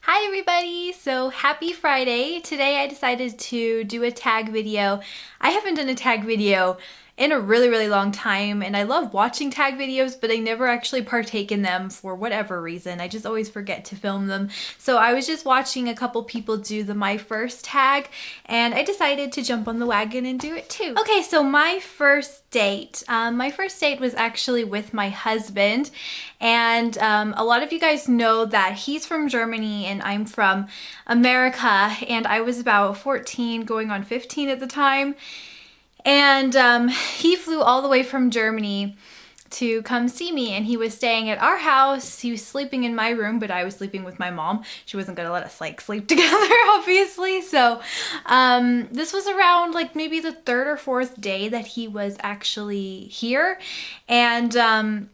Hi everybody! So happy Friday. Today I decided to do a tag video. I haven't done a tag video in a really long time, and I love watching tag videos, but I never actually partake in them for whatever reason. I just always forget to film them. So I was just watching a couple people do the My First tag, and I decided to jump on the wagon and do it too. Okay, so my first date. My first date was actually with my husband, and a lot of you guys know that he's from Germany and I'm from America, and I was about 14 going on 15 at the time. And he flew all the way from Germany to come see me, and he was staying at our house. He was sleeping in my room, but I was sleeping with my mom. She wasn't gonna let us like sleep together, obviously. So this was around like maybe the third or fourth day that he was actually here, and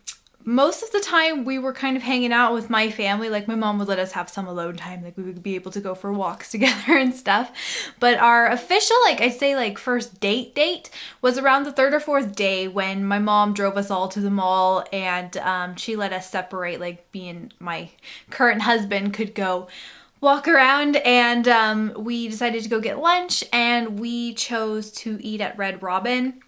most of the time we were kind of hanging out with my family. Like my mom would let us have some alone time, like we would be able to go for walks together and stuff. But our official, like I'd say like first date was around the third or fourth day when my mom drove us all to the mall, and she let us separate, like me and my current husband could go walk around, and we decided to go get lunch, and we chose to eat at Red Robin,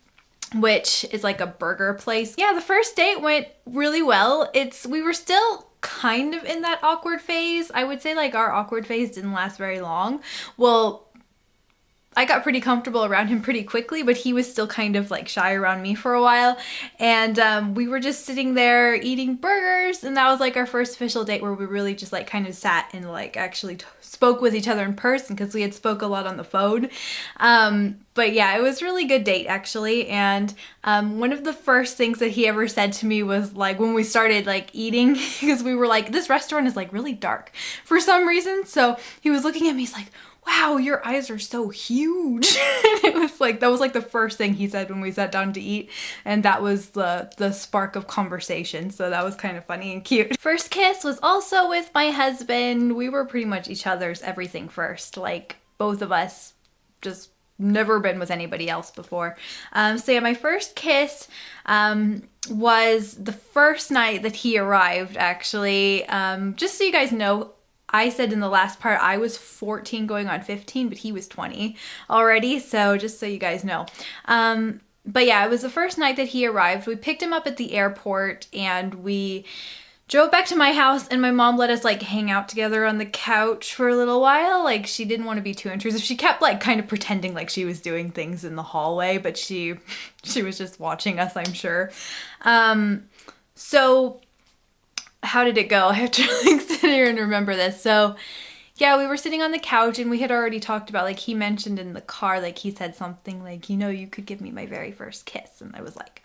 which is like a burger place. Yeah, the first date went really well. We were still kind of in that awkward phase. I would say like our awkward phase didn't last very long. Well, I got pretty comfortable around him pretty quickly, but he was still kind of like shy around me for a while. And we were just sitting there eating burgers, and that was like our first official date where we really just like kind of sat and like actually spoke with each other in person, because we had spoke a lot on the phone. But yeah, it was a really good date actually. And one of the first things that he ever said to me was like when we started like eating, because we were like, this restaurant is like really dark for some reason. So he was looking at me, he's like, wow, your eyes are so huge. It was like, that was like the first thing he said when we sat down to eat, and that was the spark of conversation. So that was kind of funny and cute. First kiss was also with my husband. We were pretty much each other's everything first. Like both of us just never been with anybody else before. So yeah, my first kiss was the first night that he arrived actually. Just so you guys know, I said in the last part I was 14 going on 15, but he was 20 already, so just so you guys know. But yeah, it was the first night that he arrived. We picked him up at the airport, and we drove back to my house, and my mom let us like hang out together on the couch for a little while. Like she didn't want to be too intrusive. She kept like kind of pretending like she was doing things in the hallway, but she was just watching us, I'm sure. So how did it go? I have to like sit here and remember this. So yeah, we were sitting on the couch, and we had already talked about, like he mentioned in the car, like he said something like, you know, you could give me my very first kiss. And I was like,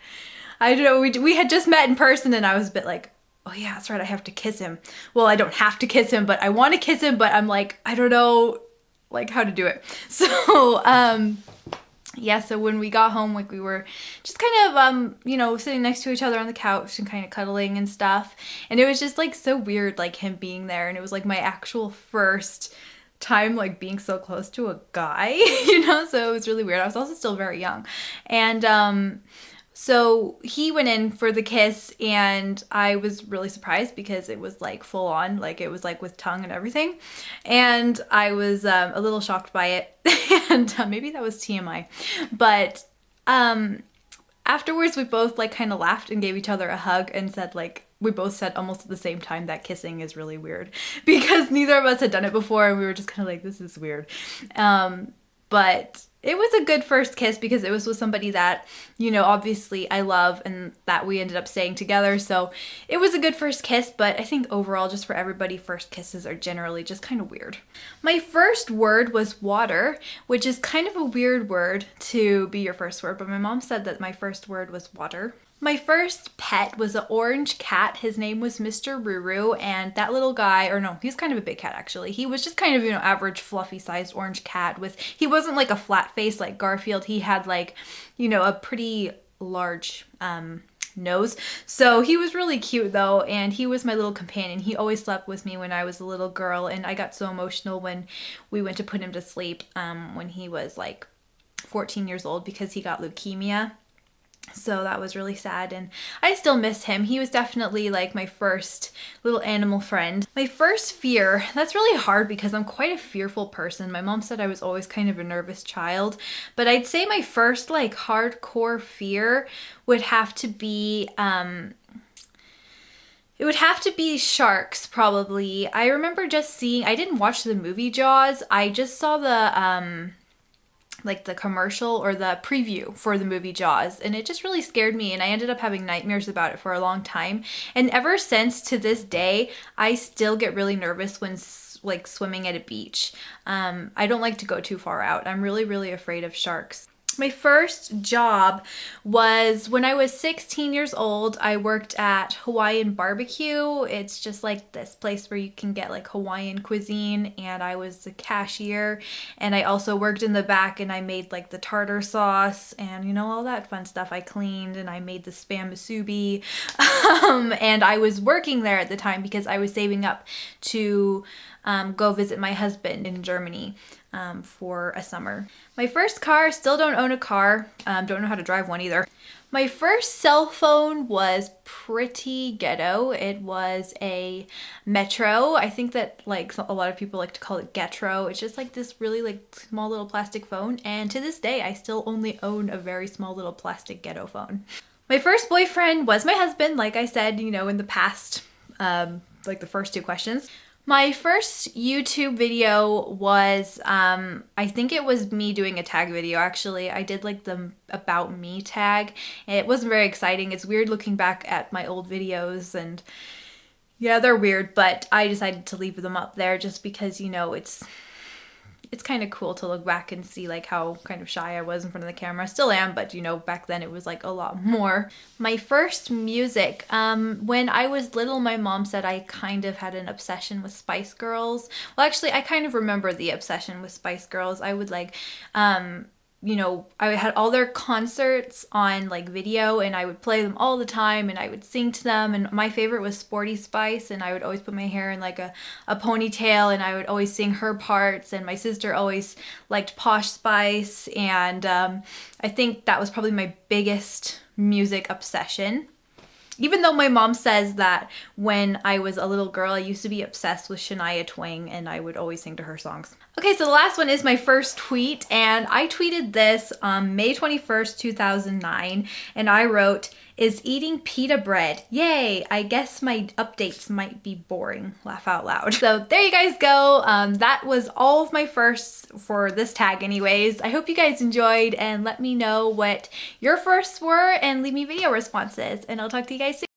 I don't know, we had just met in person, and I was a bit like, oh yeah, that's right, I have to kiss him. Well, I don't have to kiss him, but I want to kiss him, but I'm like, I don't know like how to do it. So yeah, so when we got home, like we were just kind of, you know, sitting next to each other on the couch and kind of cuddling and stuff. And it was just like so weird, like him being there. And it was like my actual first time like being so close to a guy, you know, so it was really weird. I was also still very young. And so he went in for the kiss, and I was really surprised because it was like full on, like it was like with tongue and everything. And I was a little shocked by it, and maybe that was TMI. But afterwards we both like kind of laughed and gave each other a hug and said, like, we both said almost at the same time that kissing is really weird, because neither of us had done it before, and we were just kind of like, this is weird. But it was a good first kiss because it was with somebody that, you know, obviously I love, and that we ended up staying together. So it was a good first kiss, but I think overall, just for everybody, first kisses are generally just kind of weird. My first word was water, which is kind of a weird word to be your first word, but my mom said that my first word was water. My first pet was an orange cat. His name was Mr. Ruru, and that little guy, or no, he's kind of a big cat actually. He was just kind of, you know, average fluffy sized orange cat he wasn't like a flat face like Garfield. He had like, you know, a pretty large nose. So he was really cute though, and he was my little companion. He always slept with me when I was a little girl, and I got so emotional when we went to put him to sleep when he was like 14 years old, because he got leukemia. So that was really sad, and I still miss him. He was definitely like my first little animal friend. My first fear, that's really hard because I'm quite a fearful person. My mom said I was always kind of a nervous child, but I'd say my first like hardcore fear would have to be it would have to be sharks, probably. I remember just seeing, I didn't watch the movie Jaws. I just saw the like the commercial or the preview for the movie Jaws, and it just really scared me, and I ended up having nightmares about it for a long time. And ever since, to this day, I still get really nervous when like swimming at a beach. I don't like to go too far out. I'm really afraid of sharks. My first job was when I was 16 years old. I worked at Hawaiian Barbecue. It's just like this place where you can get like Hawaiian cuisine, and I was the cashier, and I also worked in the back, and I made like the tartar sauce and, you know, all that fun stuff. I cleaned and I made the spam musubi. And I was working there at the time because I was saving up to go visit my husband in Germany for a summer. My first car, still don't own a car, don't know how to drive one either. My first cell phone was pretty ghetto. It was a Metro. I think that like a lot of people like to call it Getro. It's just like this really like small little plastic phone, and to this day I still only own a very small little plastic ghetto phone. My first boyfriend was my husband, like I said, you know, in the past, like the first two questions. My first YouTube video was, I think it was me doing a tag video, actually. I did like the about me tag. It wasn't very exciting. It's weird looking back at my old videos, and yeah, they're weird, but I decided to leave them up there just because, you know, it's kind of cool to look back and see like how kind of shy I was in front of the camera. Still am, but you know, back then it was like a lot more. My first music, when I was little, my mom said I kind of had an obsession with Spice Girls. Well, actually, I kind of remember the obsession with Spice Girls. I would like, you know, I had all their concerts on like video, and I would play them all the time, and I would sing to them. And my favorite was Sporty Spice, and I would always put my hair in like a ponytail, and I would always sing her parts. And my sister always liked Posh Spice, and I think that was probably my biggest music obsession. Even though my mom says that when I was a little girl, I used to be obsessed with Shania Twain, and I would always sing to her songs. Okay, so the last one is my first tweet, and I tweeted this on May 21st, 2009, and I wrote, "Is eating pita bread. Yay, I guess my updates might be boring." Laugh out loud. So there you guys go. That was all of my firsts for this tag anyways. I hope you guys enjoyed, and let me know what your firsts were and leave me video responses, and I'll talk to you guys soon.